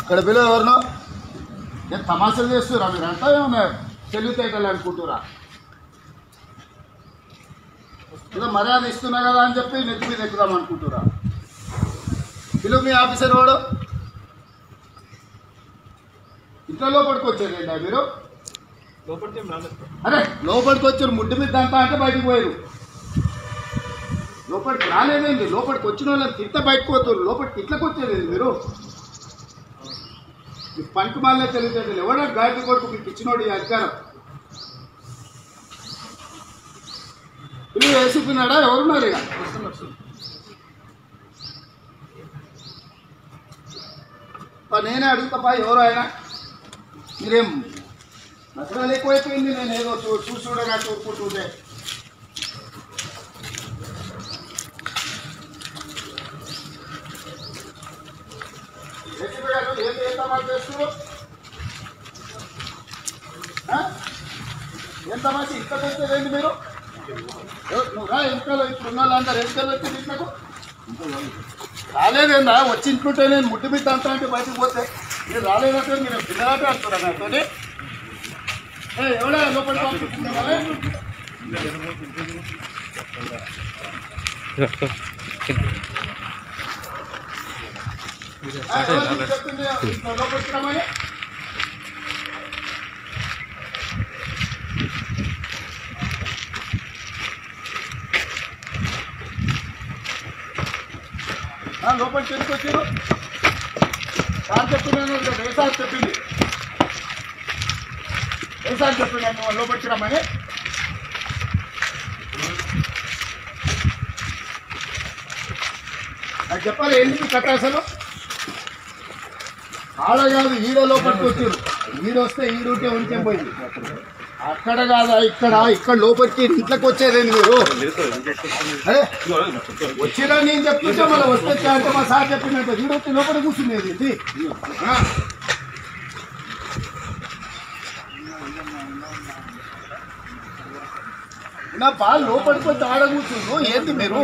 అక్కడ పిల్లలు ఎవరినో నేను తమాషాలు చేస్తురా మీరంతా ఏమన్నా తెలివితేటలు అనుకుంటురా ఏదో మర్యాద ఇస్తున్నా కదా అని చెప్పి నెత్తి మీద ఎక్కుదాం అనుకుంటురా పిలువు మీ ఆఫీసర్ వాడు ఇంట్లో లోపలికి వచ్చారు ఏంటా మీరు అరే లోపలికి వచ్చారు ముడ్డు మీద అంతా అంటే బయటకు పోయారు లోపలికి రాలేదేంటి లోపలికి వచ్చిన వాళ్ళని తిట్ట బయటకు పోతారు లోపలికి ఇట్లకి వచ్చేది మీరు పంట మాలే తెలియదు ఎవడో గాయత్రి కొడుకు మీకు ఇచ్చినోడు ఈ అధికారం పిల్లలు వేసుకున్నాడా ఎవరున్నారు ఇక నేనే అడుగుతాపా ఎవరు ఆయన మీరేం నచ్చడాలు ఎక్కువైపోయింది నేను ఏదో చూడగా చూసుకుంటుంటే ఏం తమాషా చేస్తున్నారు ఏం తమాషా ఇంతకు వచ్చేదేంటి మీరు నువ్వు రా ఇంట్లో ఇప్పుడు ఉన్న వాళ్ళందరూ ఎంతలో వచ్చింది ఇంట్లోకు రాలేదేందా వచ్చి ఇంట్లుంటే నేను ముడ్డు మీద అంతా అంటే బయటకు పోతే మీరు రాలేదంటే మీరు పిల్లలాట ఆడుతున్నా నాతో ఎవడా లోపల లోపలికి లోపలికి ఎందుకు వచ్చారు సార్ చెప్తున్నాను వేసారి చెప్పింది వేసారి చెప్తున్నాను లోపలికి రమ్మని నాకు చెప్పాలి ఏంటి కట్ట అసలు ఆడ కాదు ఈడ లోపలికి వచ్చారు ఈడొస్తే ఈడుంటే ఉంటే పోయింది అక్కడ కాదా ఇక్కడ లోపలికి ఇంట్లోకి వచ్చేదేంటి మీరు వచ్చినా నేను చెప్తుంటే మళ్ళీ వస్తే అంటే మా సార్ చెప్పినట్టు ఈడొచ్చి లోపల కూర్చునేది ఇది నా బాగా లోపలికి వచ్చి ఆడ కూర్చుండ్రు ఏంటి మీరు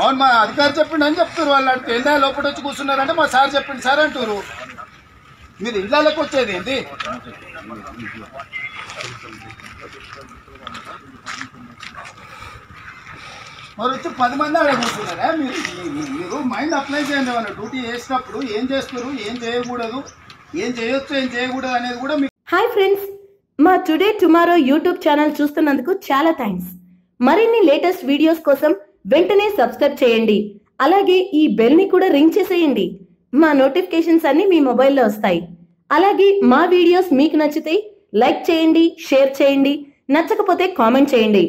అవును మా అధికారి చెప్పిండు అని చెప్తారు వాళ్ళు అంటే ఎండా లోపల వచ్చి కూర్చున్నారంటే మా సార్ చెప్పిండు సార్ అంటారు మీరు ఇళ్ళకి వచ్చేది ఏంటి మరి వచ్చి 10 మంది ఆడ కూర్చున్నారా మీరు మైండ్ అప్లై చేయండి ఏమన్నా డ్యూటీ చేసినప్పుడు ఏం చేస్తారు ఏం చేయకూడదు ఏం చేయొచ్చు ఏం చేయకూడదు అనేది కూడా మీకు. హాయ్ ఫ్రెండ్స్, మా టుడే టుమారో యూట్యూబ్ ఛానల్ చూస్తున్నందుకు చాలా థ్యాంక్స్. మరిన్ని లేటెస్ట్ వీడియోస్ కోసం వెంటనే సబ్స్క్రైబ్ చేయండి. అలాగే ఈ బెల్ ని కూడా రింగ్ చేసేయండి. మా నోటిఫికేషన్స్ అన్ని మీ మొబైల్లో వస్తాయి. అలాగే మా వీడియోస్ మీకు నచ్చితే లైక్ చేయండి, షేర్ చేయండి, నచ్చకపోతే కామెంట్ చేయండి.